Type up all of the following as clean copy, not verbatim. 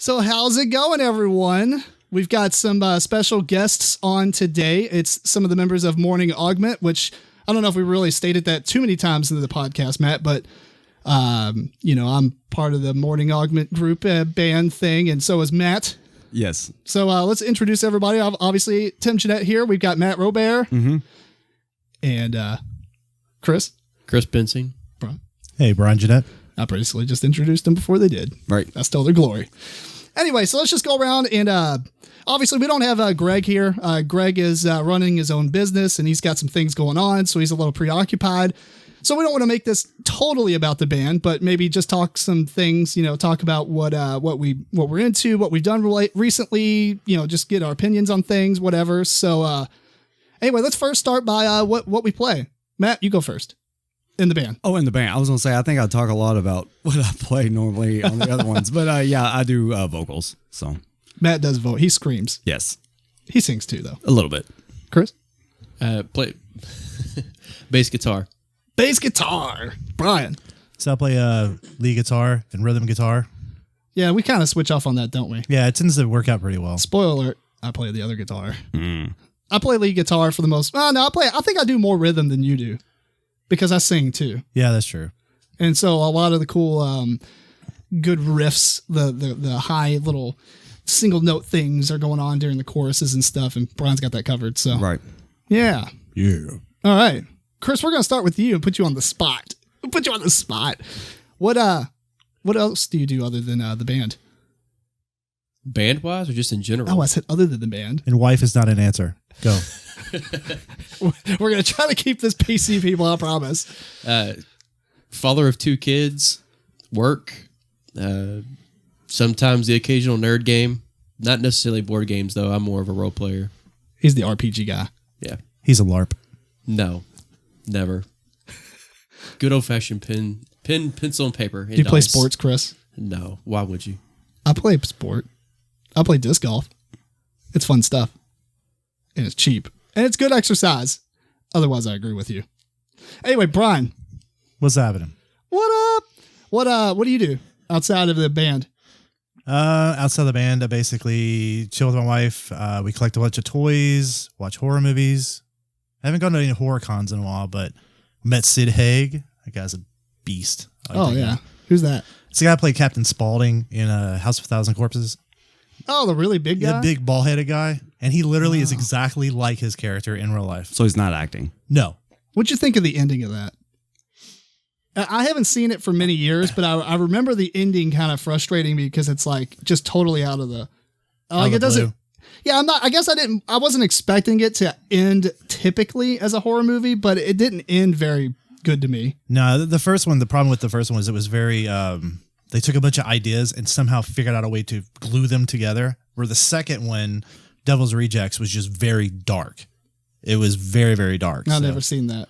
So how's it going, everyone? We've got some special guests on today. It's some of the members of Morning Augment, which I don't know if we really stated that too many times into the podcast, Matt, but I'm part of the Morning Augment group band thing, and so is Matt. Yes. So let's introduce everybody. Obviously, Tim Jennette here. We've got Matt RoBear and Chris Bensing. Hey, Brian Jennette. I basically just introduced them before they did. Right. That's still their glory. Anyway, so let's just go around and obviously we don't have Greg here. Greg is running his own business and he's got some things going on, so he's a little preoccupied. So we don't want to make this totally about the band, but maybe just talk some things, talk about what we're into, what we've done recently, just get our opinions on things, whatever. So anyway, let's first start by what we play. Matt, you go first. In the band. Oh, in the band. I was going to say, I think I talk a lot about what I play normally on the other ones, but yeah, I do vocals. So Matt does vote. He screams. Yes. He sings too, though. A little bit. Chris? Play bass guitar. Bass guitar. Brian? So I play lead guitar and rhythm guitar. Yeah, we kind of switch off on that, don't we? Yeah, it tends to work out pretty well. Spoiler alert, I play the other guitar. I play lead guitar for the most... I think I do more rhythm than you do. Because I sing too. Yeah, that's true. And so a lot of the cool, good riffs, the high little single note things are going on during the choruses and stuff. And Brian's got that covered. So Right. Yeah. Yeah. All right. Chris, we're going to start with you and put you on the spot. What else do you do other than the band? Band-wise or just in general? Oh, I said other than the band. And wife is not an answer. Go. We're going to try to keep this PC, people, I promise. Father of 2 kids, work, sometimes the occasional nerd game. Not necessarily board games, though. I'm more of a role player. He's the RPG guy. Yeah. He's a LARP. No, never. Good old-fashioned pen, pencil, and paper. Do you play sports, Chris? No. Why would you? I play sport. I play disc golf. It's fun stuff. And it's cheap. And it's good exercise. Otherwise, I agree with you. Anyway, Brian. What's happening? What up? What do you do outside of the band? Outside of the band, I basically chill with my wife. We collect a bunch of toys, watch horror movies. I haven't gone to any horror cons in a while, but met Sid Haig. That guy's a beast. Oh, yeah. Who's that? It's the guy who played Captain Spaulding in House of a Thousand Corpses. Oh, the really big guy? The big ball-headed guy. And he literally is exactly like his character in real life. So he's not acting. No. What'd you think of the ending of that? I haven't seen it for many years, but I remember the ending kind of frustrating me because it's like just totally out of the... Like it doesn't... Yeah, I wasn't expecting it to end typically as a horror movie, but it didn't end very good to me. No, the first one, the problem with the first one was it was very... they took a bunch of ideas and somehow figured out a way to glue them together. Where the second one, Devil's Rejects, was just very dark. It was very, very dark. I've never seen that.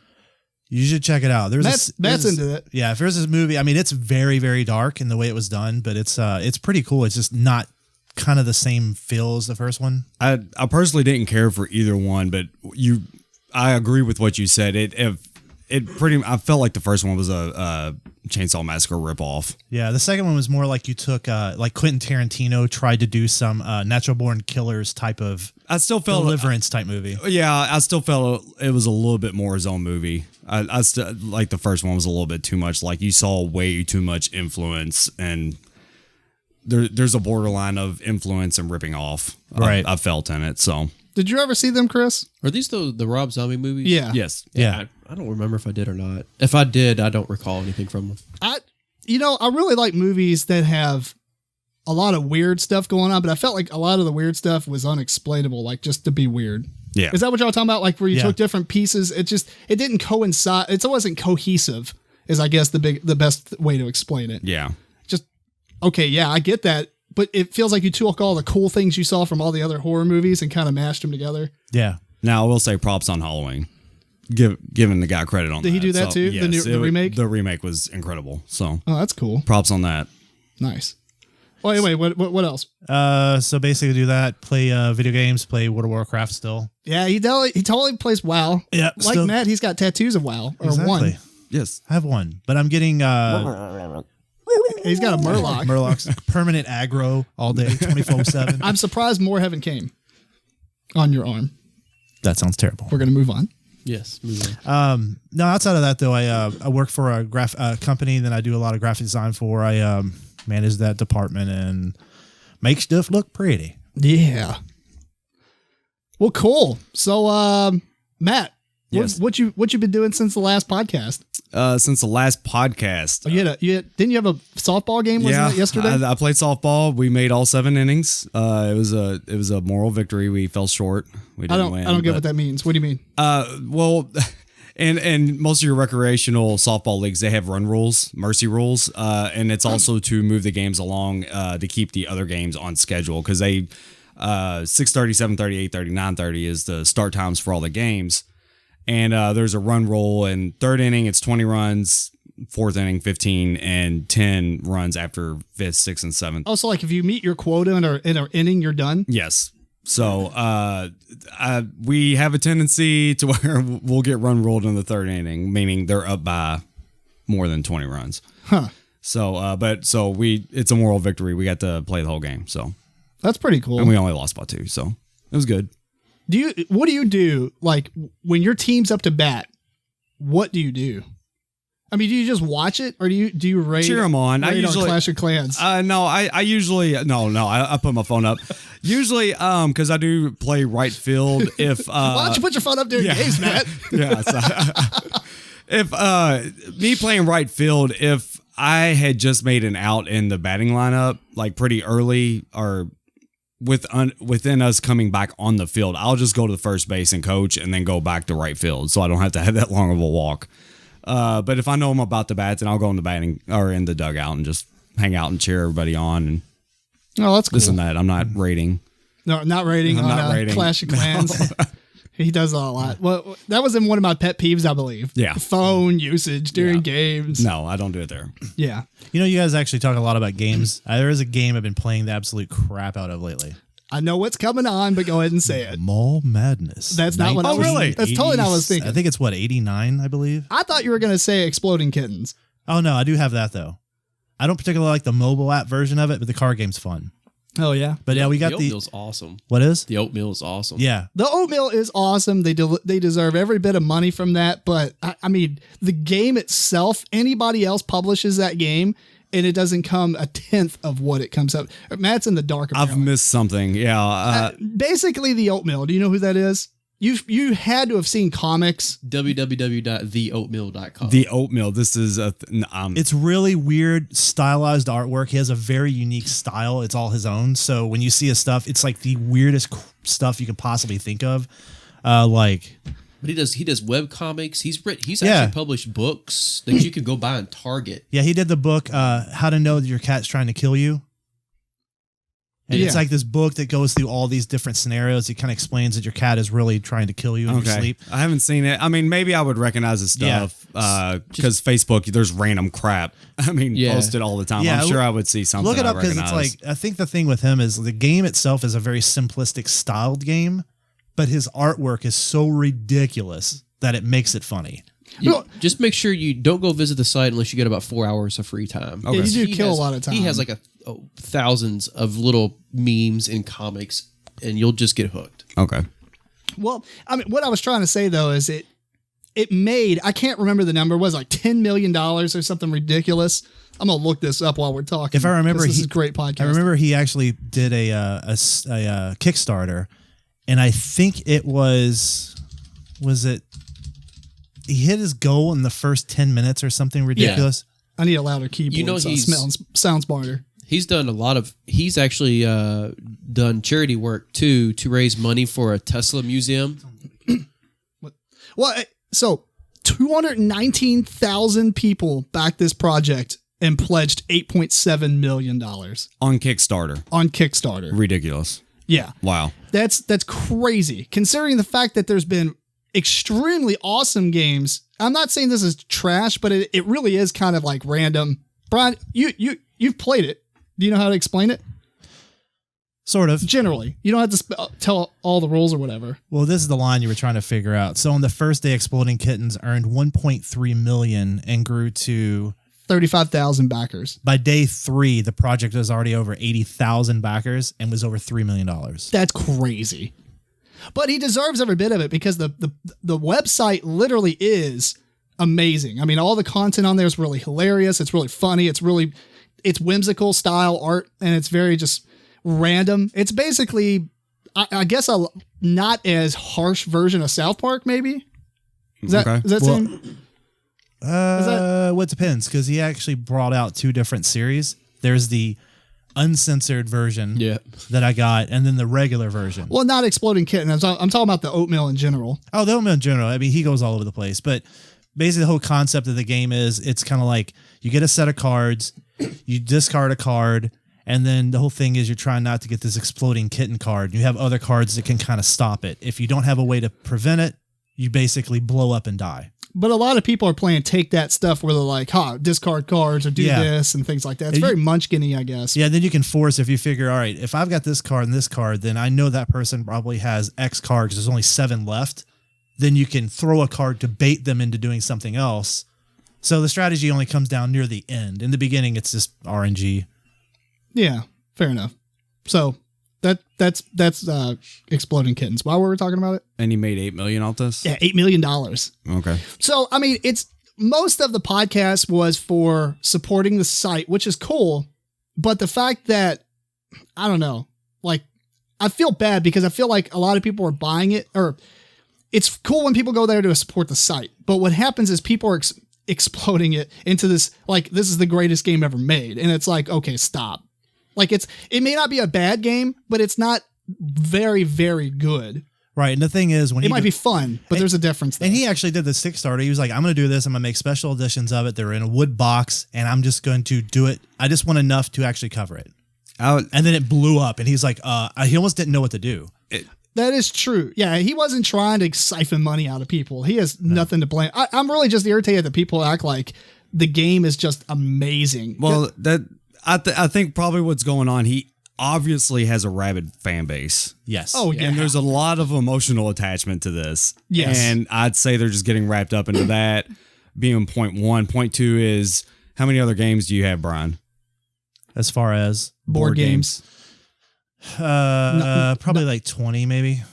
You should check it out. Matt's into it. Yeah, if there's this movie, I mean, it's very, very dark in the way it was done, but it's pretty cool. It's just not kind of the same feel as the first one. I personally didn't care for either one, but I agree with what you said. I felt like the first one was a Chainsaw Massacre ripoff. Yeah, the second one was more like you took like Quentin Tarantino tried to do some Natural Born Killers type of Deliverance type movie. Yeah, I still felt it was a little bit more his own movie. I still like the first one was a little bit too much. Like you saw way too much influence, and there's a borderline of influence and ripping off. Right, I felt in it. So, did you ever see them, Chris? Are these the Rob Zombie movies? Yeah. Yes. Yeah. I don't remember if I did or not. If I did, I don't recall anything from them. I really like movies that have a lot of weird stuff going on, but I felt like a lot of the weird stuff was unexplainable, like just to be weird. Yeah. Is that what y'all talking about? Like where you took different pieces? It didn't coincide. It wasn't cohesive is I guess the best way to explain it. Yeah. Just, okay. Yeah, I get that. But it feels like you took all the cool things you saw from all the other horror movies and kind of mashed them together. Yeah. Now I will say props on Halloween. Giving the guy credit on that. Did he do that too? Yes, the remake? The remake was incredible. So, oh, that's cool. Props on that. Nice. Well, anyway, what else? So basically do that, play video games, play World of Warcraft still. Yeah, he totally plays WoW. Yeah. Like still. Matt, he's got tattoos of WoW. Or exactly. one. Yes. I have one. But I'm getting He's got a Murloc. Murloc's permanent aggro all day, 24/7. I'm surprised more haven't came on your arm. That sounds terrible. We're going to move on. Yes. Move on. No, outside of that though, I work for a company that I do a lot of graphic design for. I manage that department and make stuff look pretty. Yeah. Well, cool. So, Matt, Yes. what you been doing since the last podcast? Since the last podcast. Didn't you have a softball game? Wasn't it yesterday? I played softball. We made all 7 innings. It was a moral victory. We fell short. We didn't win. I don't get what that means. What do you mean? Well, and most of your recreational softball leagues, they have run rules, mercy rules, and it's also to move the games along to keep the other games on schedule because they 6:30, 7:30, 8:30, 9:30 is the start times for all the games. And there's a run rule. In 3rd inning, it's 20 runs. 4th inning, 15, and 10 runs after 5th, 6th, and 7th. Oh, so like if you meet your quota in an inning, you're done? Yes. So we have a tendency to where we'll get run ruled in the 3rd inning, meaning they're up by more than 20 runs. Huh. So, it's a moral victory. We got to play the whole game. So That's pretty cool. and we only lost by 2. So it was good. What do you do like when your team's up to bat? What do you do? I mean, do you just watch it, or do you raid? Cheer them on. I usually Clash of Clans. No, I usually I put my phone up. Usually, because I do play right field. If why don't you put your phone up during games, Matt? Yeah. So, if me playing right field, if I had just made an out in the batting lineup, like pretty early, or within us coming back on the field, I'll just go to the first base and coach, and then go back to right field, so I don't have to have that long of a walk. But if I know I'm about to bat, then I'll go in the batting or in the dugout and just hang out and cheer everybody on and that's cool. this and that. I'm not rating. No, not rating I'm on not rating. Clash of Clans. He does that a lot. Well, that was in one of my pet peeves, I believe. Yeah. Phone usage during games. No, I don't do it there. Yeah. You know, you guys actually talk a lot about games. There is a game I've been playing the absolute crap out of lately. I know what's coming on, but go ahead and say it. Mall Madness. That's not what I was really? That's totally not what I was thinking. I think it's 89, I believe. I thought you were going to say Exploding Kittens. Oh, no, I do have that, though. I don't particularly like the mobile app version of it, but the card game's fun. Oh, yeah. But yeah, we got the oatmeal's awesome. What is? The oatmeal is awesome. Yeah. The oatmeal is awesome. They deserve every bit of money from that. But I mean, the game itself, anybody else publishes that game, and it doesn't come a 10th of what it comes up. Matt's in the dark. I've missed something. Yeah. Basically, the oatmeal. Do you know who that is? You had to have seen comics. www.theoatmeal.com. The oatmeal. This is It's really weird, stylized artwork. He has a very unique style. It's all his own. So when you see his stuff, it's like the weirdest stuff you can possibly think of. But he does web comics. He's actually published books that you can go buy on Target. Yeah, he did the book How to Know That Your Cat's Trying to Kill You. And it's like this book that goes through all these different scenarios. It kind of explains that your cat is really trying to kill you in your sleep. I haven't seen it. I mean, maybe I would recognize the stuff because Facebook, there's random crap. I mean, posted all the time. Yeah, I'm sure I would see something. Look it up because it's like, I think the thing with him is the game itself is a very simplistic styled game, but his artwork is so ridiculous that it makes it funny. Just make sure you don't go visit the site unless you get about 4 hours of free time. Okay. Yeah, you do kill a lot of time. He has like thousands of little memes and comics, and you'll just get hooked. Okay. Well, I mean, what I was trying to say though is it made, I can't remember the number, it was like $10 million or something ridiculous. I'm gonna look this up while we're talking. If I remember, this is great podcast. I remember he actually did a Kickstarter, and I think it was it. He hit his goal in the first 10 minutes or something ridiculous. I need a louder keyboard. You know, so it sounds smarter. He's done he's actually done charity work too to raise money for a Tesla museum. Well, so 219,000 people backed this project and pledged $8.7 million On Kickstarter. on Kickstarter. Ridiculous. Yeah. Wow. That's crazy considering the fact that there's been extremely awesome games. I'm not saying this is trash, but it really is kind of like random. Brian, you've played it. Do you know how to explain it? Sort of. Generally, you don't have to tell all the rules or whatever. Well, this is the line you were trying to figure out. So on the first day, Exploding Kittens earned 1.3 million and grew to 35,000 backers. By day 3, the project was already over 80,000 backers and was over $3 million. That's crazy. But he deserves every bit of it because the website literally is amazing. I mean, all the content on there is really hilarious. It's really funny. It's whimsical style art, and it's very just random. It's basically, I guess, a not as harsh version of South Park, maybe. Is that seem? Well, it depends, because he actually brought out 2 different series. There's the uncensored version that I got, and then the regular version. Well, not Exploding Kitten. I'm talking about the Oatmeal in general. Oh, the Oatmeal in general. I mean, he goes all over the place. But basically, the whole concept of the game is it's kind of like you get a set of cards, you discard a card, and then the whole thing is you're trying not to get this Exploding Kitten card. You have other cards that can kind of stop it. If you don't have a way to prevent it, you basically blow up and die. But a lot of people are playing take that stuff where they're like, discard cards or do this and things like that. It's very munchkin-y, I guess. Yeah, then you can force, if you figure, all right, if I've got this card and this card, then I know that person probably has X card because there's only 7 left. Then you can throw a card to bait them into doing something else. So the strategy only comes down near the end. In the beginning, it's just RNG. Yeah, fair enough. So that's Exploding Kittens. Why were we talking about it? And he made $8 million off this? Yeah, $8 million. Okay. So, I mean, most of the podcast was for supporting the site, which is cool. But the fact that, I don't know, like, I feel bad because I feel like a lot of people are buying it, or it's cool when people go there to support the site. But what happens is people are exploding it into this, like, this is the greatest game ever made. And it's like, okay, stop. Like, it may not be a bad game, but it's not very, very good. Right. And the thing is, when it might be fun, but there's a difference there. And he actually did the Kickstarter. He was like, I'm going to do this. I'm going to make special editions of it. They're in a wood box, and I'm just going to do it. I just want enough to actually cover it. And then it blew up, and he's like, he almost didn't know what to do. That is true. Yeah, he wasn't trying to siphon money out of people. He has nothing to blame. I'm really just irritated that people act like the game is just amazing. Well, I think probably what's going on, he obviously has a rabid fan base. Yes. Oh, yeah. And there's a lot of emotional attachment to this. Yes. And I'd say they're just getting wrapped up into that being point 1. Point 2 is, how many other games do you have, Brian? As far as board games? Probably like 20 maybe.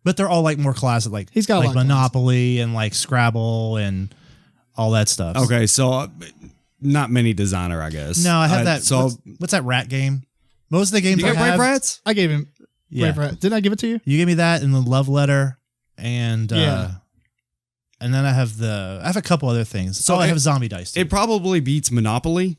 But they're all like more classic, like he's got like Monopoly and like Scrabble and all that stuff. Okay, so not many designer, I guess. No, I have that. So what's that rat game? Most of the games you I got have, Brave Rats? I gave him Brave Rat. Didn't I give it to you? You gave me that and the Love Letter, and and then I have a couple other things. So I have Zombie Dice too. It probably beats Monopoly.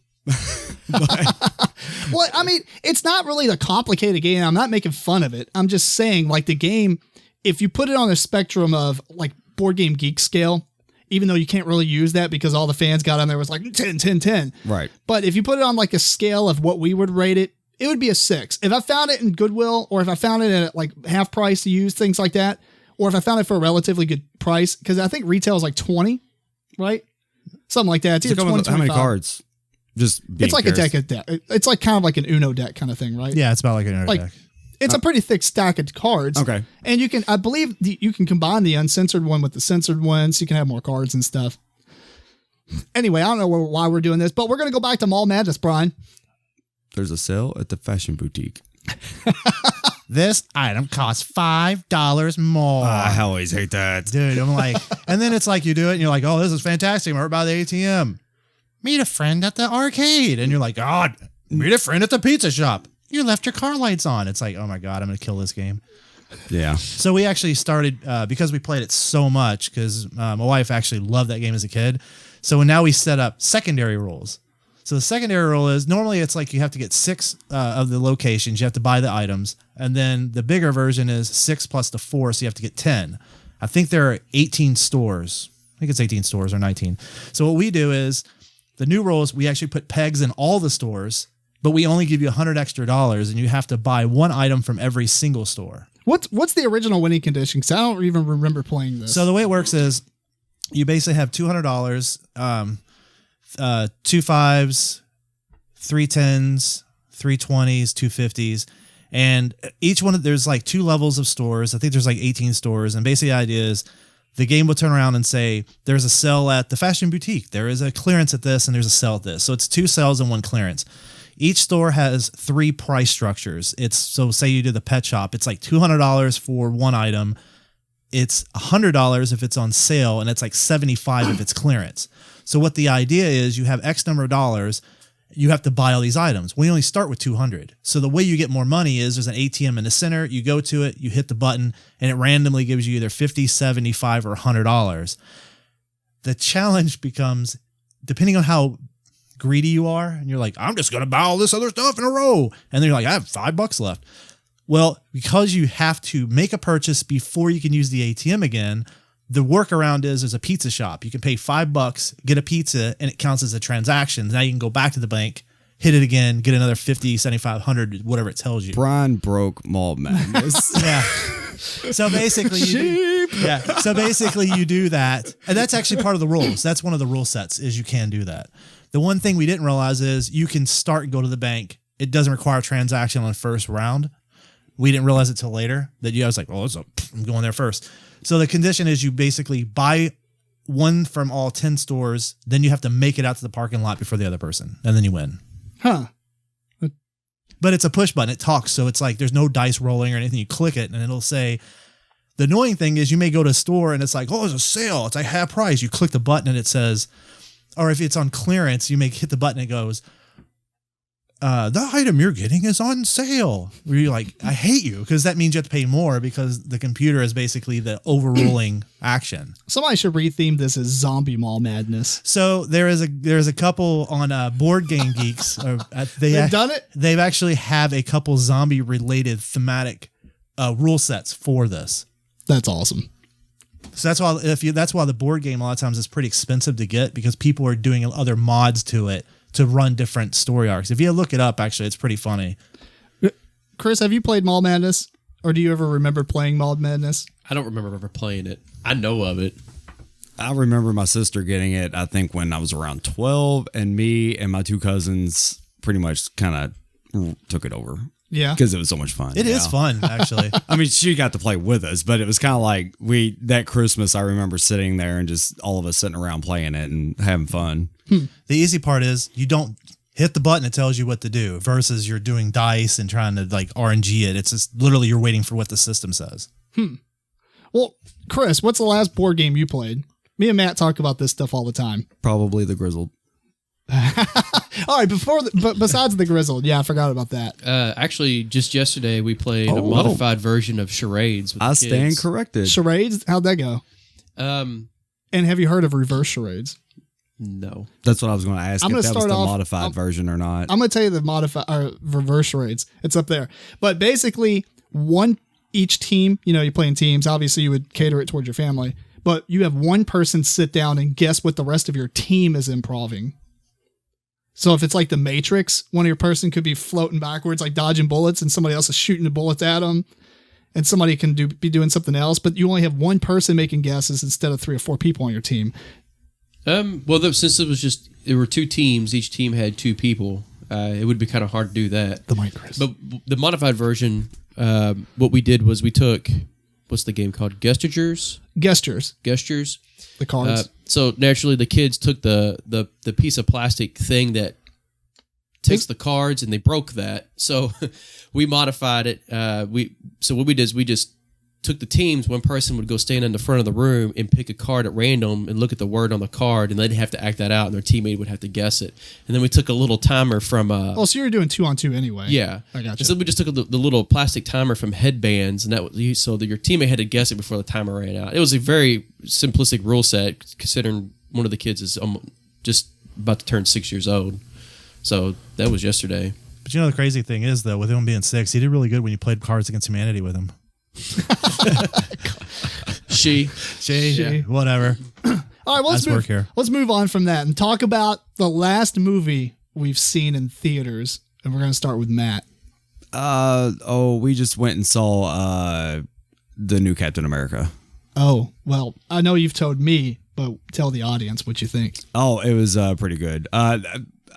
Well, I mean, it's not really a complicated game. I'm not making fun of it. I'm just saying, like, the game, if you put it on a spectrum of like Board Game Geek scale, even though you can't really use that because all the fans got on there was like 10, 10, 10. Right. But if you put it on like a scale of what we would rate it, it would be a 6. If I found it in Goodwill, or if I found it at like half price to use, things like that, or if I found it for a relatively good price, because I think retail is like 20, right? Something like that. It's either 20, how many cards? It's like curious. a deck. It's like kind of like an Uno deck kind of thing, right? Yeah, it's about like an Uno deck. It's a pretty thick stack of cards. Okay. And you can, I believe you can combine the uncensored one with the censored one, so you can have more cards and stuff. Anyway, I don't know why we're doing this, but we're going to go back to Mall Madness, Brian. There's a sale at the fashion boutique. This item costs $5 more. I always hate that. Dude, I'm like, and then it's like you do it and you're like, oh, this is fantastic. I'm right by the ATM. Meet a friend at the arcade. And you're like, oh, meet a friend at the pizza shop. You left your car lights on. It's like, oh my God, I'm going to kill this game. Yeah. So we actually started, because we played it so much, because my wife actually loved that game as a kid. So now we set up secondary rules. So the secondary rule is, normally it's like you have to get 6 of the locations. You have to buy the items. And then the bigger version is 6 plus the 4. So you have to get 10. I think there are 18 stores. I think it's 18 stores or 19. So what we do is, the new rule is we actually put pegs in all the stores, but we only give you $100 extra, and you have to buy 1 item from every single store. What's the original winning condition? Because I don't even remember playing this. So the way it works is, you basically have $200, 2 5s, 3 10s, 3 20s, 2 50s, and each one, there's like 2 levels of stores. I think there's like 18 stores, and basically the idea is the game will turn around and say, there's a sale at the fashion boutique. There is a clearance at this, and there's a sale at this. So it's 2 sales and 1 clearance. Each store has 3 price structures. So say you do the pet shop, it's like $200 for one item. It's $100 if it's on sale, and it's like $75 if it's clearance. So what the idea is, you have X number of dollars, you have to buy all these items. We only start with 200. So the way you get more money is there's an ATM in the center. You go to it, you hit the button, and it randomly gives you either $50, $75, or $100. The challenge becomes, depending on how greedy you are, and you're like, I'm just going to buy all this other stuff in a row. And then you're like, I have $5 left. Well, because you have to make a purchase before you can use the ATM again, the workaround is there's a pizza shop. You can pay $5, get a pizza, and it counts as a transaction. Now you can go back to the bank, hit it again, get another 50, 75, 100, whatever it tells you. Brian broke Mall Madness. Yeah. So basically, you do that, and that's actually part of the rules. That's one of the rule sets is you can do that. The one thing we didn't realize is you can start and go to the bank. It doesn't require a transaction on the first round. We didn't realize it till later that you guys like, oh, I'm going there first. So the condition is you basically buy one from all 10 stores, then you have to make it out to the parking lot before the other person, and then you win. Huh. But it's a push button. It talks, so it's like there's no dice rolling or anything. You click it, and it'll say. The annoying thing is you may go to a store, and it's like, oh, there's a sale. It's like half price. You click the button, and it says, or if it's on clearance, you may hit the button, and it goes, the item you're getting is on sale. Where you're like, I hate you, because that means you have to pay more because the computer is basically the overruling action. Somebody should retheme this as Zombie Mall Madness. So there's a couple on Board Game Geeks. They've done it? They've actually have a couple zombie related thematic rule sets for this. That's awesome. So that's why the board game a lot of times is pretty expensive to get, because people are doing other mods to it to run different story arcs. If you look it up, actually, it's pretty funny. Chris, have you played Mall Madness? Or do you ever remember playing Mall Madness? I don't remember ever playing it. I know of it. I remember my sister getting it, I think, when I was around 12, and me and my 2 cousins pretty much kind of took it over. Yeah. Because it was so much fun. It is fun, actually. I mean, she got to play with us, but it was kind of like that Christmas, I remember sitting there and just all of us sitting around playing it and having fun. The easy part is you don't hit the button, it tells you what to do, versus you're doing dice and trying to like RNG it. It's just literally you're waiting for what the system says. Well, Chris, what's the last board game you played? Me and Matt talk about this stuff all the time. Probably the Grizzled. All right, but besides the Grizzled, yeah, I forgot about that. Actually, just yesterday we played a modified version of Charades. With I the stand kids. corrected. Charades? How'd that go? And have you heard of reverse charades? No. That's what I was going to ask. I'm if gonna that was start the off- modified version or not. I'm going to tell you the modified or reverse charades. It's up there. But basically, each team, you play in teams. Obviously, you would cater it towards your family. But you have one person sit down and guess what the rest of your team is improving. So if it's like the Matrix, one of your person could be floating backwards, like dodging bullets, and somebody else is shooting the bullets at them, and somebody can be doing something else. But you only have one person making guesses instead of 3 or 4 people on your team. Well, since there were 2 teams, each team had 2 people. It would be kind of hard to do that. The mic, Chris. But the modified version, what we did was we took, what's the game called? Gestures. The cards. So naturally, the kids took the piece of plastic thing that takes the cards, and they broke that. So we modified it. So what we did is we just took the teams. One person would go stand in the front of the room and pick a card at random and look at the word on the card, and they'd have to act that out, and their teammate would have to guess it. And then we took a little timer from. So you were doing 2-on-2 anyway. Yeah, I got you. And so we just took the little plastic timer from headbands, and that was so that your teammate had to guess it before the timer ran out. It was a very simplistic rule set, considering one of the kids is just about to turn 6 years old. So that was yesterday. But the crazy thing is, though, with him being 6, he did really good when you played Cards Against Humanity with him. She, whatever. All right, let's move on from that and talk about the last movie we've seen in theaters, and we're going to start with Matt. We just went and saw the new Captain America. Oh, well, I know you've told me, but tell the audience what you think. Oh, it was pretty good.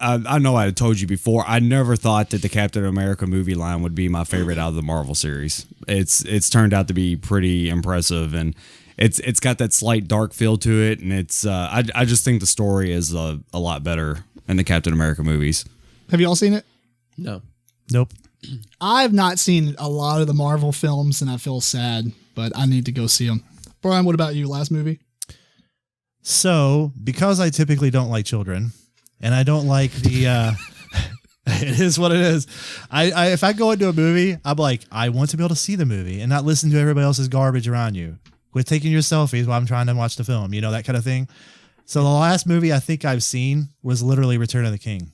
I know I had told you before. I never thought that the Captain America movie line would be my favorite out of the Marvel series. It's turned out to be pretty impressive, and it's got that slight dark feel to it, and it's I just think the story is a lot better in the Captain America movies. Have you all seen it? No. Nope. I've not seen a lot of the Marvel films, and I feel sad, but I need to go see them. Brian, what about you? Last movie? So, because I typically don't like children, and I don't like the, it is what it is. I if I go into a movie, I'm like, I want to be able to see the movie and not listen to everybody else's garbage around you. Quit taking your selfies while I'm trying to watch the film, that kind of thing. So the last movie I think I've seen was literally Return of the King.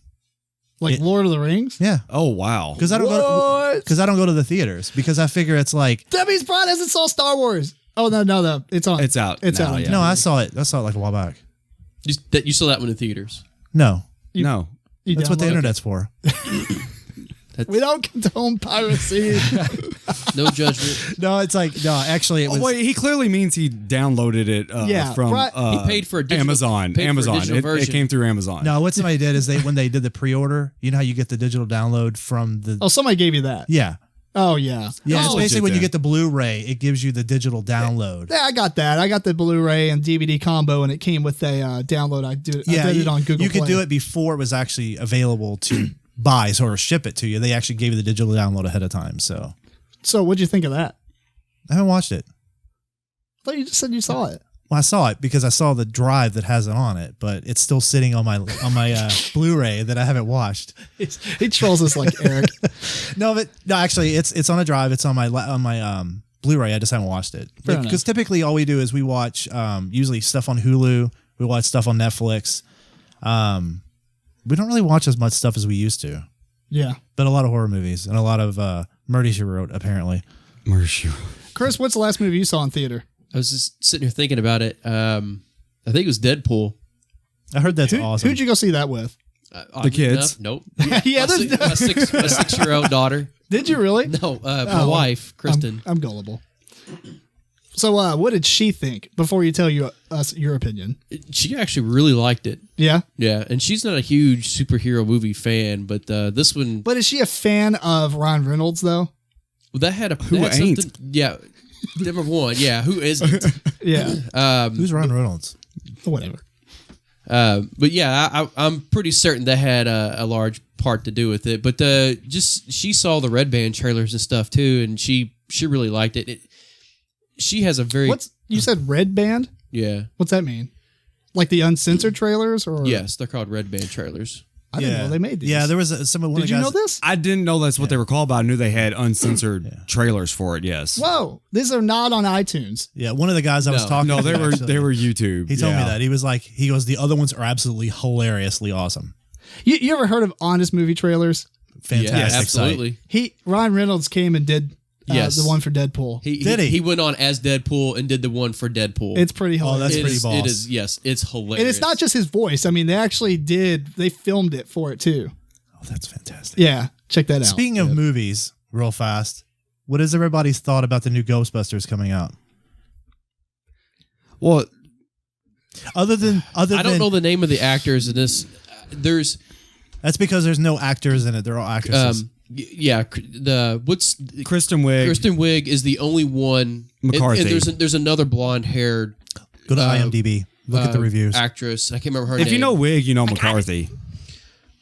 Like Lord of the Rings? Yeah. Oh wow! Because I don't go to the theaters because I figure it's like Debbie's Bride hasn't saw Star Wars. Oh no, it's on. It's out. It's now, out. yeah. no, I saw it like a while back. You saw that one in theaters. No, No. You that's what the download it? internet's for. We don't condone piracy. No judgment. No, it's like actually it was. Oh, wait, he clearly means he downloaded it Yeah, from right. He paid for a digital, Amazon. paid for a Amazon. digital It version. came through Amazon. No, what somebody did is when they did the pre-order, you know how you get the digital download from the. Oh, somebody gave you that. Yeah. Oh, yeah. Yeah, it's Oh, basically when you then. get the Blu-ray, it gives you the digital download. yeah, I got that. I got the Blu-ray and DVD combo, and it came with a download. I did it on Google You could Play. do it before it was actually available to buy or ship it to you. They actually gave you the digital download ahead of time. So So what'd you think of that? I haven't watched it. I thought you just said you saw it. Well, I saw it because I saw the drive that has it on it, but it's still sitting on my Blu-ray that I haven't watched. He trolls us like Eric. No, actually, it's on a drive. It's on my Blu-ray. I just haven't watched it Fair enough. because typically all we do is we watch usually stuff on Hulu. We watch stuff on Netflix. We don't really watch as much stuff as we used to, Yeah. but a lot of horror movies and a lot of Murder, She Wrote, apparently. Chris, what's the last movie you saw in theater? I was just sitting here thinking about it. I think it was Deadpool. I heard that's awesome. Who'd you go see that with? Oddly kids? enough, nope. Yeah, my, there's- my 6-year-old daughter. Did you really? No, my wife, Kristen. I'm gullible. So what did she think before you tell us your opinion? She actually really liked it. Yeah. Yeah, and she's not a huge superhero movie fan, but this one, But is she a fan of Ryan Reynolds, though? that had a Who that had ain't? something- Yeah, number one. Yeah, who isn't? Yeah. Who's Ron Reynolds? Whatever. But yeah, I'm pretty certain that had a large part to do with it. But just she saw the Red Band trailers and stuff too, and she really liked it. She has a very You said Red Band? yeah. What's that mean? Like the uncensored trailers, or Yes, they're called Red Band trailers. I didn't know they made these. Yeah, there was some of one Did of you the know guys. this? I didn't know that's what they were called, but I knew they had uncensored trailers for it. Yes. Whoa, these are not on iTunes. Yeah, one of the guys I was No. talking No, to. they were actually, they were YouTube. He told me Yeah. that. He goes, the other ones are absolutely hilariously awesome. You ever heard of Honest Movie Trailers? Fantastic. Yeah, site. absolutely. Ryan Reynolds came and did Yes. the one for Deadpool. Did he? He went on as Deadpool and did the one for Deadpool. It's pretty Oh, hilarious. that's It pretty is- boss. It is. Yes, it's hilarious. And it's not just his voice. I mean, they filmed it for it too. Oh, that's fantastic. Yeah, check that out. Speaking of movies, real fast, what is everybody's thought about the new Ghostbusters coming out? Well, Other than I don't know the name of the actors in this. There's that's because there's no actors in it. They're all actresses. yeah, what's Kristen Wiig. Kristen Wiig is the only one. McCarthy. And there's another blonde haired Go to IMDb. Look at the reviews. actress. I can't remember her If name. you know Wig, you know McCarthy.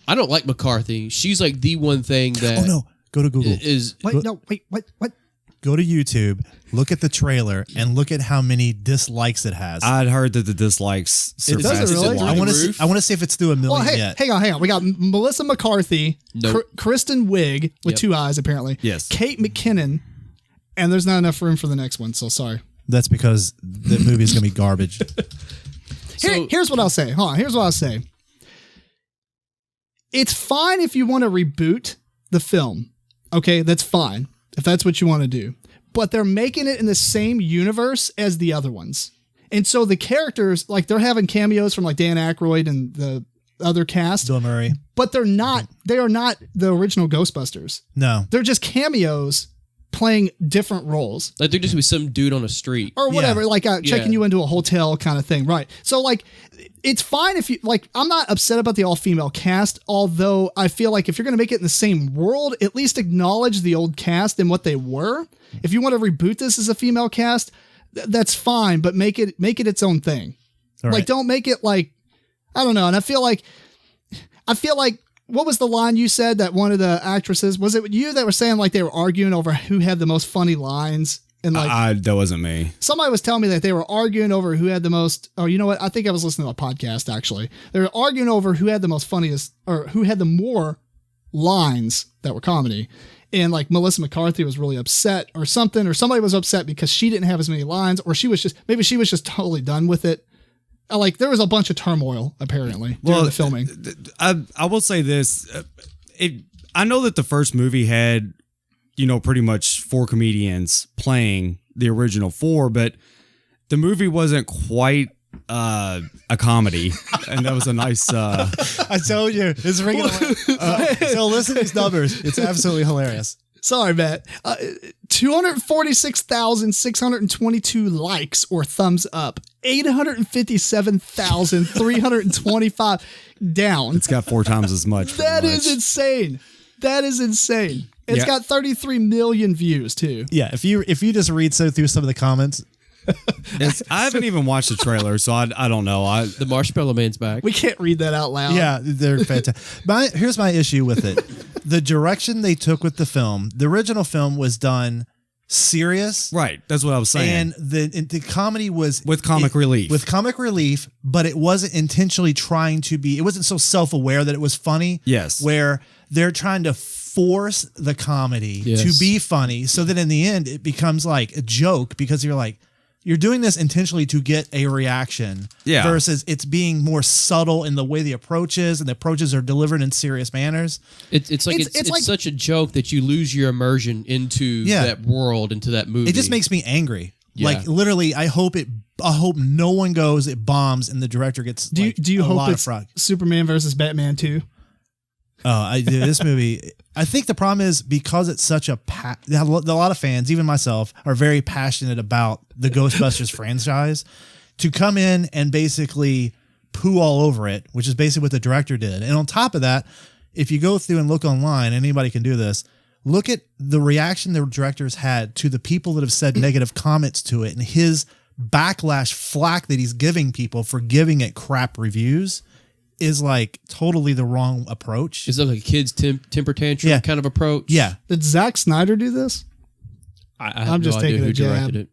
I don't like McCarthy. She's like the one thing that Oh no, go to Google. is Wait, no, wait, what? Go to YouTube. Look at the trailer and look at how many dislikes it has. I'd heard that the dislikes does it surpassed really? the I like. want to see. roof? I want to see if it's through a million Well, hey, yet. hang on. We got Melissa McCarthy, Nope. Kristen Wiig with Yep. 2 eyes apparently. Yes. Kate McKinnon, and there's not enough room for the next one. So sorry. That's because the movie's gonna be garbage. Here's what I'll say. Hold on. Here's what I'll say. It's fine if you want to reboot the film. Okay, that's fine if that's what you want to do. But they're making it in the same universe as the other ones. And so the characters, like they're having cameos from like Dan Aykroyd and the other cast, Bill Murray. but they are not the original Ghostbusters. No. They're just cameos playing different roles. Like there just be some dude on a street Or whatever, like checking you into a hotel kind of thing. Right. So like, it's fine if you like, I'm not upset about the all female cast, although I feel like if you're going to make it in the same world, at least acknowledge the old cast and what they were. If you want to reboot this as a female cast, that's fine, but make it its own thing. All Like, right. don't make it like, I don't know. And I feel like, what was the line you said that one of the actresses, was it you that were saying like they were arguing over who had the most funny lines? And like, that wasn't me. somebody was telling me that they were arguing over who had the most, oh, you know what? I think I was listening to a podcast actually. They were arguing over who had the most funniest or who had the more lines that were comedy. And like Melissa McCarthy was really upset or something, or somebody was upset because she didn't have as many lines, or maybe she was just totally done with it. Like there was a bunch of turmoil apparently during the filming. I will say this. I know that the first movie had, pretty much 4 comedians playing the original 4, but the movie wasn't quite a comedy. And that was a nice... I told you, it's ringing away. So listen to these numbers. It's absolutely hilarious. Sorry, Matt. 246,622 likes or thumbs up. 857,325 down. It's got 4 times as much. That is insane. That is insane. It's got 33 million views too. Yeah, if you just read through some of the comments, I haven't even watched the trailer, so I don't know. The Marshmallow Man's back. We can't read that out loud. yeah, they're fantastic. Here's my issue with it: the direction they took with the film. The original film was done serious, Right, that's what I was saying. and the comedy was With comic relief. With comic relief, but it wasn't intentionally trying to be. It wasn't so self-aware that it was funny. Yes. Where they're trying to force the comedy Yes. to be funny, so that in the end it becomes like a joke because you're doing this intentionally to get a reaction. Yeah. Versus it's being more subtle in the way the approach is, and the approaches are delivered in serious manners. It's like such a joke that you lose your immersion into that world, into that movie. It just makes me angry. Yeah. Like literally, I hope no one goes, it bombs, and the director gets Do you a hope lot of it's frog. Superman versus Batman 2? This movie, I think the problem is because it's such a lot of fans, even myself, are very passionate about the Ghostbusters franchise. To come in and basically poo all over it, which is basically what the director did. And on top of that, if you go through and look online, anybody can do this, look at the reaction the director's had to the people that have said negative comments to it and his backlash flack that he's giving people for giving it crap reviews is like totally the wrong approach. Is it like a kid's temper tantrum kind of approach? Yeah. Did Zack Snyder do this? I have just no idea taking a who jab. directed it.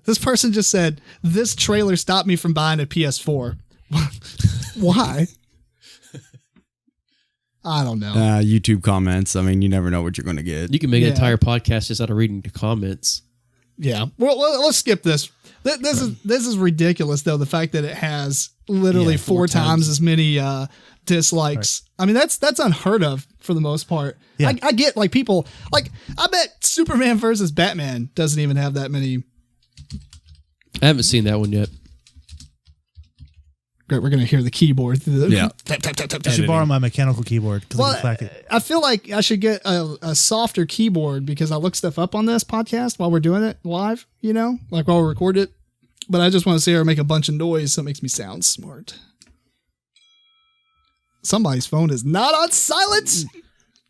This person just said, this trailer stopped me from buying a PS4. Why? I don't know. YouTube comments. I mean, you never know what you're going to get. You can make an Yeah. entire podcast just out of reading the comments. Yeah. Well, let's skip this. This is ridiculous, though, the fact that it has literally 4 times as many dislikes. Right. I mean, that's unheard of for the most part. Yeah. I get like people, like I bet Superman versus Batman doesn't even have that many. I haven't seen that one yet. Great, we're going to hear the keyboard. Yeah. Tap, tap, tap, tap, I tap. should borrow my mechanical keyboard. Well, I feel like I should get a softer keyboard because I look stuff up on this podcast while we're doing it live, like while we record it. But I just want to see her make a bunch of noise so it makes me sound smart. Somebody's phone is not on silence.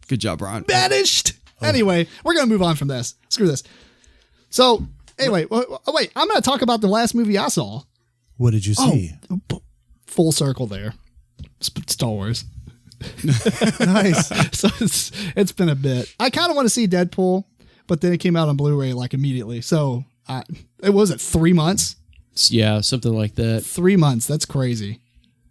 Good job, Brian. Banished. Oh. Anyway, we're going to move on from this. Screw this. So, anyway, wait, I'm going to talk about the last movie I saw. What did you see? Oh, full circle there. Star Wars. Nice. So it's been a bit. I kind of want to see Deadpool, but then it came out on Blu-ray like immediately. So it was 3 months. Yeah, something like that. 3 months. That's crazy.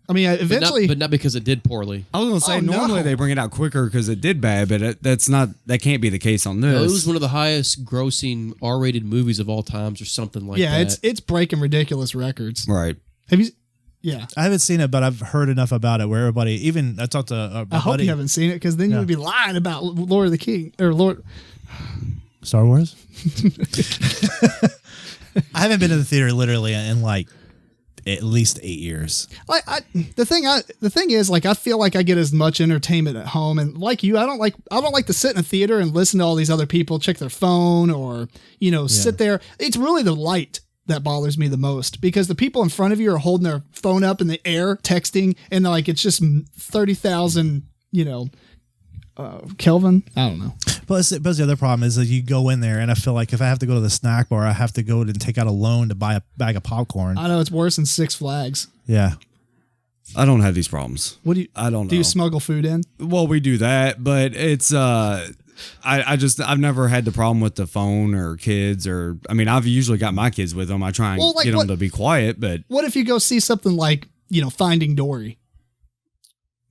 I mean, eventually, but not because it did poorly. I was going to say normally they bring it out quicker because it did bad, but that can't be the case on this. No, it was one of the highest grossing R-rated movies of all times, or something like that. Yeah, it's breaking ridiculous records. Right. Have you? Yeah. I haven't seen it, but I've heard enough about it where everybody, even I talked to I hope you haven't seen it because then you would be lying about Lord of the King or Lord. Star Wars. I haven't been to the theater literally in like at least 8 years. The thing is, like, I feel like I get as much entertainment at home, and like you, I don't like to sit in a theater and listen to all these other people check their phone or, sit there. It's really the light that bothers me the most, because the people in front of you are holding their phone up in the air, texting, and like, it's just 30,000, Kelvin. I don't know. Plus the other problem is that you go in there, and I feel like if I have to go to the snack bar, I have to go and take out a loan to buy a bag of popcorn. I know it's worse than Six Flags. Yeah. I don't have these problems. What do you? I don't know. Do you smuggle food in? Well, we do that, but it's I've never had the problem with the phone or kids, or I mean, I've usually got my kids with them. I try and get them to be quiet, but what if you go see something like Finding Dory?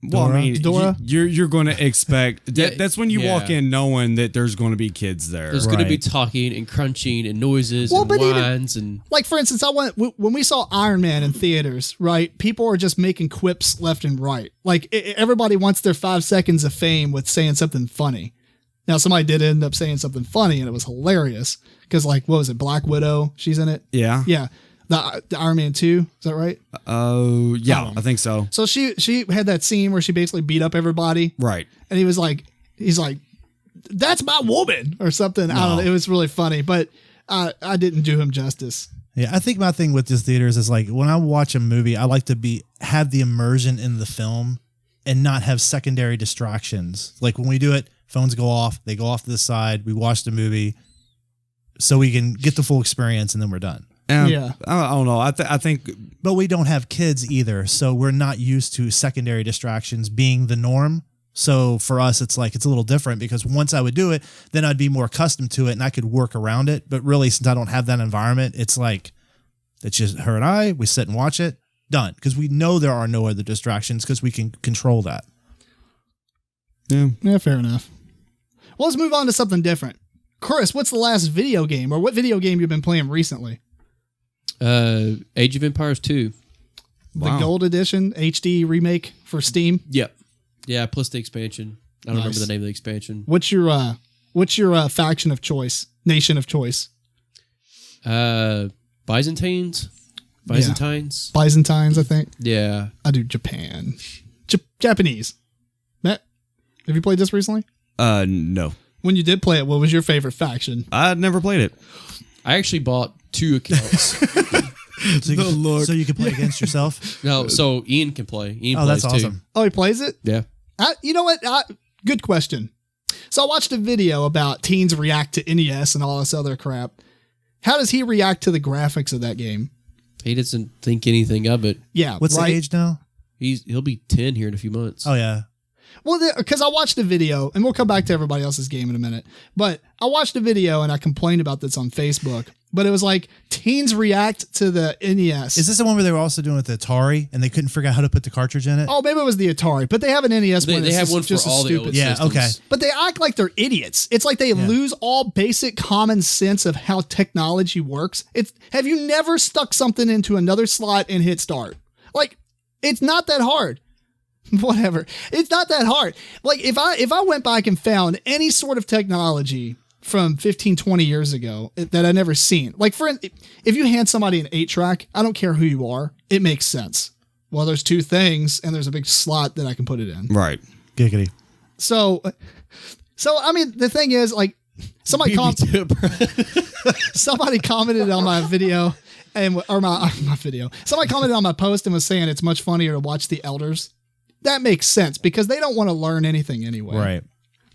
Well, I mean, Dora? you're going to expect that's when you walk in knowing that there's going to be kids there. There's going to be talking and crunching and noises and whines and like, for instance, when we saw Iron Man in theaters, right? People are just making quips left and right. Like everybody wants their 5 seconds of fame with saying something funny. Now, somebody did end up saying something funny, and it was hilarious because, like, what was it? Black Widow, she's in it. Yeah. Yeah. The Iron Man 2, is that right? Oh, yeah, I think so. So she had that scene where she basically beat up everybody. Right. And he's like, that's my woman or something. No. I don't know. It was really funny, but I didn't do him justice. Yeah, I think my thing with this theaters is like when I watch a movie, I like to have the immersion in the film and not have secondary distractions. Like when we do it, phones go off, they go off to the side, we watch the movie so we can get the full experience and then we're done. Yeah. I don't know. I think. But we don't have kids either, so we're not used to secondary distractions being the norm. So for us, it's like it's a little different because once I would do it, then I'd be more accustomed to it and I could work around it. But really, since I don't have that environment, it's like it's just her and I. We sit and watch it, done. Because we know there are no other distractions because we can control that. Yeah, fair enough. Well, let's move on to something different. Chris, what's the last video game or what video game you've been playing recently? Age of Empires 2. The Gold Edition HD remake for Steam? Yep. Yeah, plus the expansion. I don't remember the name of the expansion. What's your faction of choice? Nation of choice? Byzantines? Byzantines? Yeah. Byzantines, I think. Yeah. I do Japan. Japanese. Matt, have you played this recently? No. When you did play it, what was your favorite faction? I'd never played it. I actually bought 2 accounts. So you can play against yourself? No, so Ian can play. Ian plays that's awesome. too. Oh, he plays it? Yeah. You know what? Good question. So I watched a video about teens react to NES and all this other crap. How does he react to the graphics of that game? He doesn't think anything of it. Yeah. What's the age now? He'll be 10 here in a few months. Oh, yeah. Well, because I watched a video, and we'll come back to everybody else's game in a minute, but I watched a video and I complained about this on Facebook, but it was like teens react to the NES. Is this the one where they were also doing with the Atari and they couldn't figure out how to put the cartridge in it? Oh, maybe it was the Atari, but they have an NES one. They have one for all the old systems. Okay. But they act like they're idiots. It's like they lose all basic common sense of how technology works. Have you never stuck something into another slot and hit start? Like, it's not that hard. Whatever. It's not that hard. Like if I went back and found any sort of technology from 15, 20 years ago that I never seen, like if you hand somebody an 8-track, I don't care who you are, it makes sense. Well, there's 2 things and there's a big slot that I can put it in. Right. Giggity. So I mean, the thing is, like, somebody commented on my video or my video. Somebody commented on my post and was saying it's much funnier to watch The Elders. That makes sense because they don't want to learn anything anyway. Right.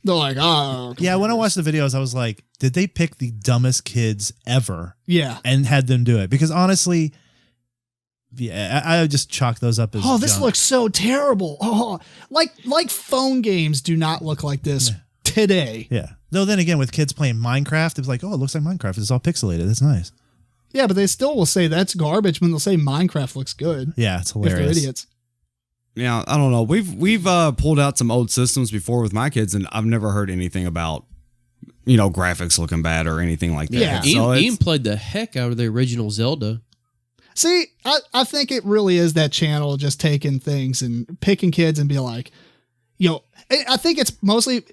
They're like, oh. Yeah, when I watched the videos, I was like, did they pick the dumbest kids ever? Yeah. And had them do it? Because honestly, yeah, I would just chalk those up as this junk. looks so terrible. Oh, like phone games do not look like this today. Yeah. Though then again, with kids playing Minecraft, it's like, oh, it looks like Minecraft. It's all pixelated. That's nice. Yeah, but they still will say that's garbage when they'll say Minecraft looks good. Yeah, it's hilarious. If they're idiots. Yeah, I don't know. We've pulled out some old systems before with my kids, and I've never heard anything about, graphics looking bad or anything like that. Yeah. So Ian played the heck out of the original Zelda. See, I think it really is that channel just taking things and picking kids and be like, I think it's mostly,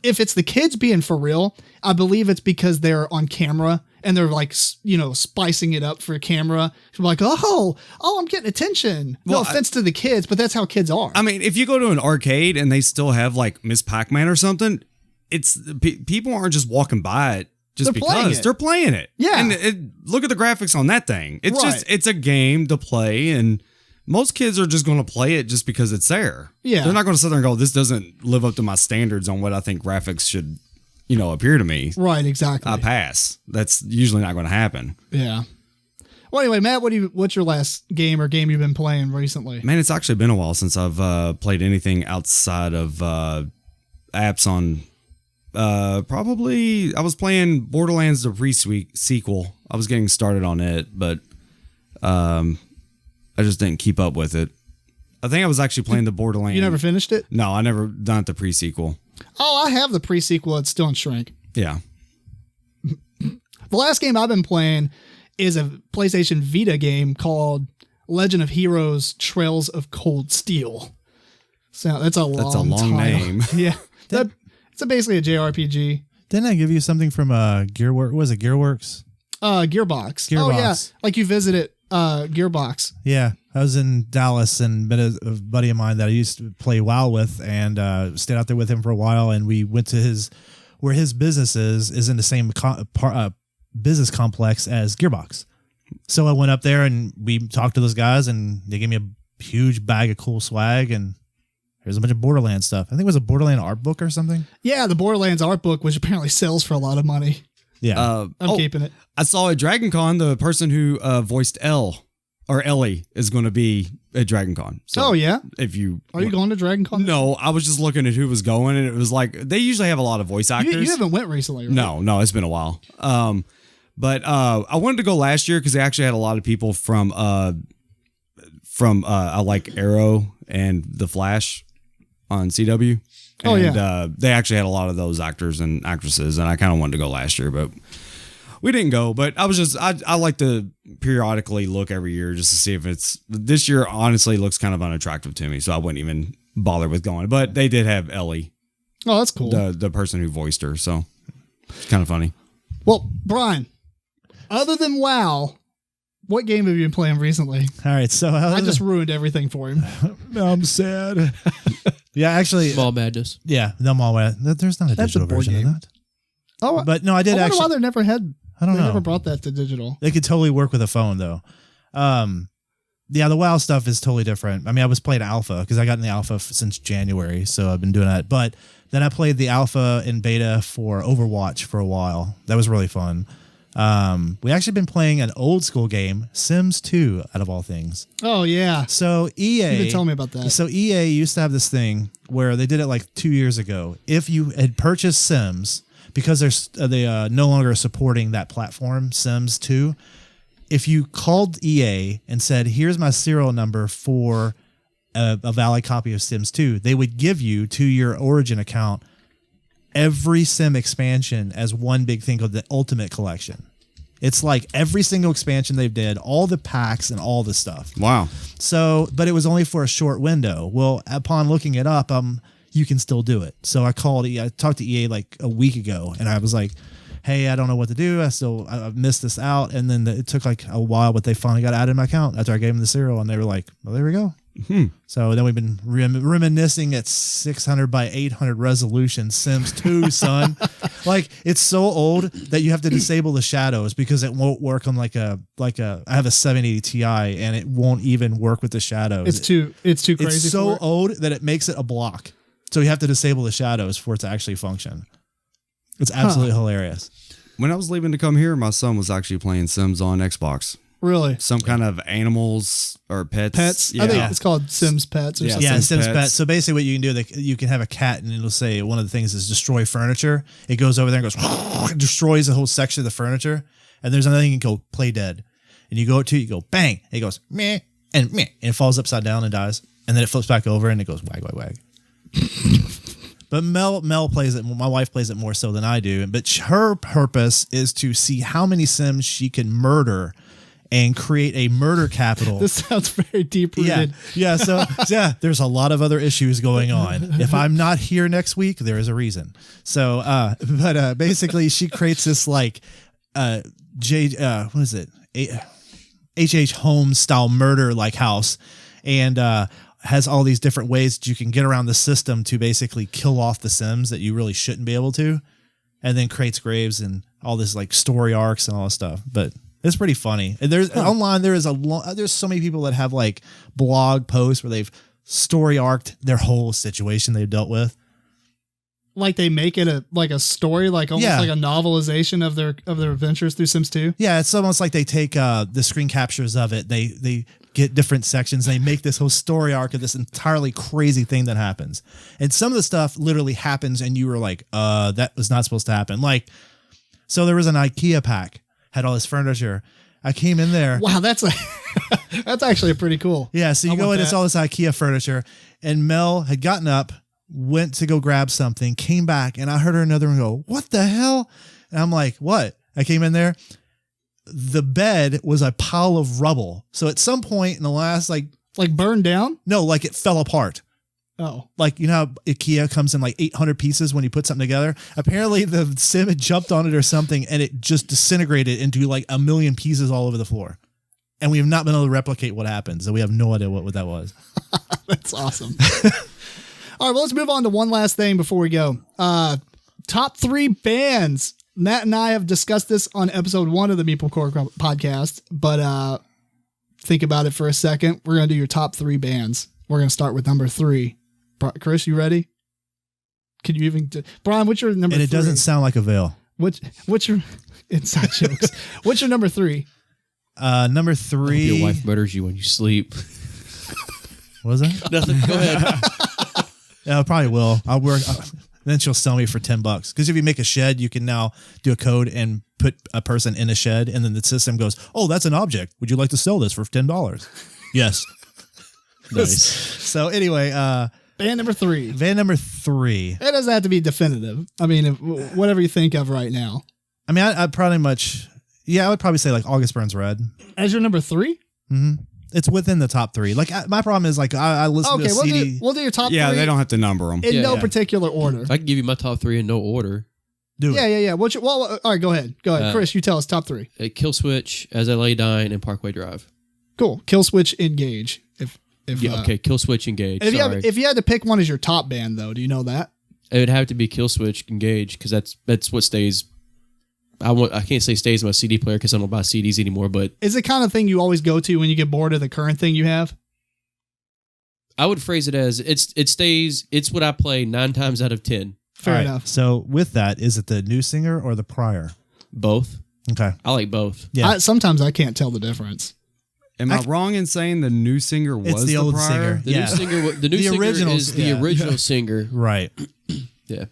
if it's the kids being for real, I believe it's because they're on camera and they're like, spicing it up for a camera. She's like, oh, I'm getting attention. No offense to the kids, but that's how kids are. I mean, if you go to an arcade and they still have like Miss Pac-Man or something, people aren't just walking by it just because they're playing it. Yeah. And look at the graphics on that thing. It's Right. just, it's a game to play, and most kids are just going to play it just because it's there. Yeah. They're not going to sit there and go, this doesn't live up to my standards on what I think graphics should, appear to me. Right, exactly. I pass. That's usually not going to happen. Yeah. Well, anyway, Matt, what's your last game or game you've been playing recently? Man, it's actually been a while since I've played anything outside of apps on. Probably I was playing Borderlands the pre-sequel. I was getting started on it, but I just didn't keep up with it. I think I was actually playing the Borderlands. You never finished it? No, I never done the pre-sequel. Oh, I have the pre-sequel. It's still in shrink. Yeah. The last game I've been playing is a PlayStation Vita game called Legend of Heroes Trails of Cold Steel. So that's a long title. name. Yeah. It's basically a JRPG. Didn't I give you something from Gearworks? Was it Gearworks? Gearbox. Oh, yeah. Like you visited Gearbox. Yeah. I was in Dallas and met a buddy of mine that I used to play WoW with, and stayed out there with him for a while. And we went to where his business is in the same business complex as Gearbox. So I went up there and we talked to those guys, and they gave me a huge bag of cool swag, and there's a bunch of Borderlands stuff. I think it was a Borderland art book or something. Yeah, the Borderlands art book, which apparently sells for a lot of money. Yeah. I'm keeping it. I saw at Dragon Con, the person who voiced Ellie is going to be at Dragon Con. So yeah? Are you going to Dragon Con? No, I was just looking at who was going, and it was like, they usually have a lot of voice actors. You haven't went recently, right? No, it's been a while. But I wanted to go last year because they actually had a lot of people from I like Arrow and The Flash on CW. And they actually had a lot of those actors and actresses, and I kind of wanted to go last year, but we didn't go. But I like to periodically look every year just to see if this year honestly looks kind of unattractive to me, so I wouldn't even bother with going. But they did have Ellie. Oh, that's cool. The person who voiced her, so it's kind of funny. Well, Brian, other than WoW, what game have you been playing recently? All right, so I just ruined everything for him. I'm sad. Yeah, actually, Mall Madness. Yeah, the Mall Madness. There's not a digital version of that. Oh, but no, I did actually. Why they never had. I don't know. They never brought that to digital. They could totally work with a phone though. Yeah, the WoW stuff is totally different. I mean, I was playing alpha because I got in the alpha since January, so I've been doing that. But then I played the alpha and beta for Overwatch for a while. That was really fun. We actually been playing an old school game, Sims 2, out of all things. Oh yeah. So EA. You've been telling me about that. So EA used to have this thing where they did it like 2 years ago. If you had purchased Sims, because they no longer supporting that platform, Sims 2, if you called EA and said, "Here's my serial number for a valid copy of Sims 2," they would give you to your Origin account every Sim expansion as one big thing called the Ultimate Collection. It's like every single expansion they've did, all the packs and all the stuff. Wow. So, but it was only for a short window. Well, upon looking it up, you can still do it. So I talked to EA like a week ago, and I was like, "Hey, I don't know what to do. I missed this out." And then it took like a while, but they finally got added in my account after I gave them the serial, and they were like, "Well, there we go." So then we've been reminiscing at 600 by 800 resolution Sims 2, son. Like, it's so old that you have to disable the shadows because it won't work on I have a 780 Ti and it won't even work with the shadows. It's too crazy. It's so old that it makes it a block. So you have to disable the shadows for it to actually function. It's absolutely hilarious. When I was leaving to come here, my son was actually playing Sims on Xbox. Really? Some kind of animals or pets. Pets? Yeah. I think it's called Sims Pets or something. Yeah, Sims Pets. So basically what you can do, you can have a cat and it'll say one of the things is destroy furniture. It goes over there and goes, destroys a whole section of the furniture. And there's another thing you can go play dead. And you go bang. And it goes meh and meh. And it falls upside down and dies. And then it flips back over and it goes wag, wag, wag. But Mel plays it. My wife plays it more so than I do. But her purpose is to see how many Sims she can murder and create a murder capital. This sounds very deep rooted. Yeah. So there's a lot of other issues going on. If I'm not here next week, there is a reason. So, but basically, she creates this what is it? H.H. Holmes style murder like house, and has all these different ways that you can get around the system to basically kill off the Sims that you really shouldn't be able to, and then creates graves and all this like story arcs and all this stuff. But it's pretty funny. And there's online there's so many people that have like blog posts where they've story arced their whole situation they've dealt with. Like they make it a story, like almost Yeah. like a novelization of their adventures through Sims 2. Yeah, it's almost like they take the screen captures of it. They get different sections. And they make this whole story arc of this entirely crazy thing that happens. And some of the stuff literally happens, and you were like, that was not supposed to happen. Like, so there was an IKEA pack, had all this furniture. I came in there. Wow, that's actually pretty cool. Yeah, so you go in, it's all this IKEA furniture, and Mel had gotten up, went to go grab something, came back, and I heard her in another room go, "What the hell?" And I'm like, "What?" I came in there. The bed was a pile of rubble. So at some point in the last, like burned down? no, like it fell apart. Oh. Like, you know how IKEA comes in like 800 pieces when you put something together? Apparently the Sim had jumped on it or something, and it just disintegrated into like a million pieces all over the floor. And we have not been able to replicate what happened. So we have no idea what that was. That's awesome. All right, well, let's move on to one last thing before we go. Top 3 bands. Matt and I have discussed this on episode 1 of the MeepleCore podcast, but think about it for a second. We're going to do your top 3 bands. We're going to start with number 3. Chris, you ready? Can you even... Brian, what's your number 3? And it doesn't sound like a veil. What's your... Inside jokes. What's your number 3? Number I 3... hope your wife murders you when you sleep. What was that? Nothing. Go ahead. Yeah, I probably will. I'll work... then she'll sell me for $10. Because if you make a shed, you can now do a code and put a person in a shed, and then the system goes, "Oh, that's an object. Would you like to sell this for $10?" Yes. Nice. So anyway, Band number 3. band number 3. It doesn't have to be definitive. I mean, whatever you think of right now. I mean, I probably much... Yeah, I would probably say like August Burns Red. As your number 3? Mm-hmm. It's within the top 3. Like my problem is like I listen to a CD. We'll do your top 3. Yeah, they don't have to number them. in Yeah, no yeah. particular order. I can give you my top 3 in no order. Do it. Yeah. All right, go ahead. Chris, you tell us top 3. Kill Switch, As I Lay Dying, and Parkway Drive. Cool. Kill Switch, Engage. If Yeah, okay. Kill Switch, Engage. If you had to pick one as your top band, though, do you know that? It would have to be Kill Switch, Engage, because that's what stays. I can't say stays in my CD player because I don't buy CDs anymore, but Is it the kind of thing you always go to when you get bored of the current thing you have? I would phrase it as it stays. It's what I play 9 times out of 10. Fair All right, enough. So with that, is it the new singer or the prior? Both. Okay. I like both. Yeah. Sometimes I can't tell the difference. Am I wrong in saying the new singer was It's the old prior? singer. The Yeah. new singer. The new The singer original- is the yeah. original singer. Right. Yeah.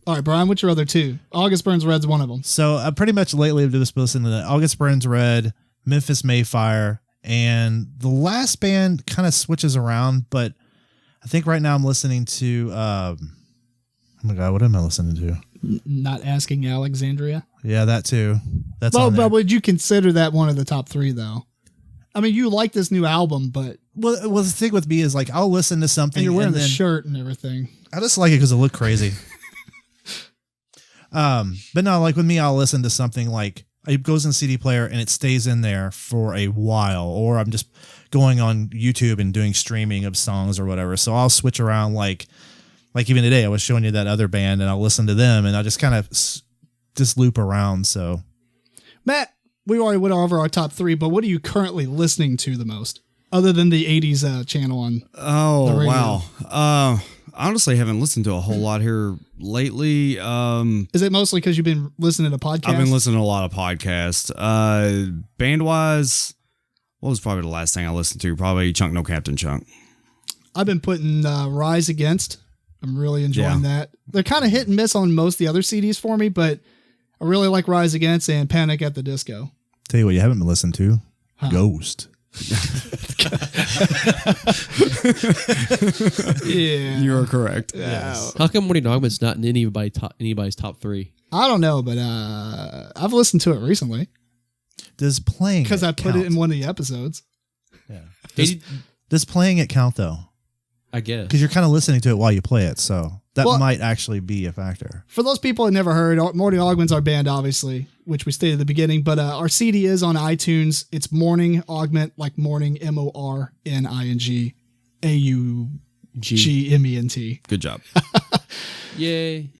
All right, Brian, what's your other 2? August Burns Red's one of them. So pretty much lately I've just listened to the August Burns Red, Memphis Mayfire, and the last band kind of switches around, but I think right now I'm listening to oh my God, what am I listening to? Not Asking Alexandria. Yeah, that too. That's Well, on there. but would you consider that one of the top 3, though? I mean, you like this new album, but Well, the thing with me is like I'll listen to something and you're wearing and the then shirt and everything. I just like it because it looked crazy. But no, like with me, I'll listen to something like it goes in the CD player and it stays in there for a while, or I'm just going on YouTube and doing streaming of songs or whatever. So I'll switch around like even today, I was showing you that other band and I'll listen to them and I'll just kind of just loop around. So Matt, we already went over our top 3, but what are you currently listening to the most? Other than the 80s channel on the Oh, radio. wow. Honestly, haven't listened to a whole lot here lately. Is it mostly because you've been listening to podcasts? I've been listening to a lot of podcasts. Band-wise, what was probably the last thing I listened to? Probably Chunk No Captain Chunk. I've been putting Rise Against. I'm really enjoying Yeah. that. They're kind of hit and miss on most of the other CDs for me, but I really like Rise Against and Panic at the Disco. tell you what, you haven't been listening to Ghost. Yeah. You are correct. How come Morning Augment's not in anybody's top 3? I don't know, but I've listened to it recently Does playing because I put count? it in one of the episodes. Does playing it count though? I guess. Because you're kind of listening to it while you play it, so that Well- might actually be a factor. For those people that never heard, Morty Augment's our band, obviously. which we stated at the beginning, but our CD is on iTunes. It's Morning Augment, like morning, MORNING AUGMENT. Good job. Yay.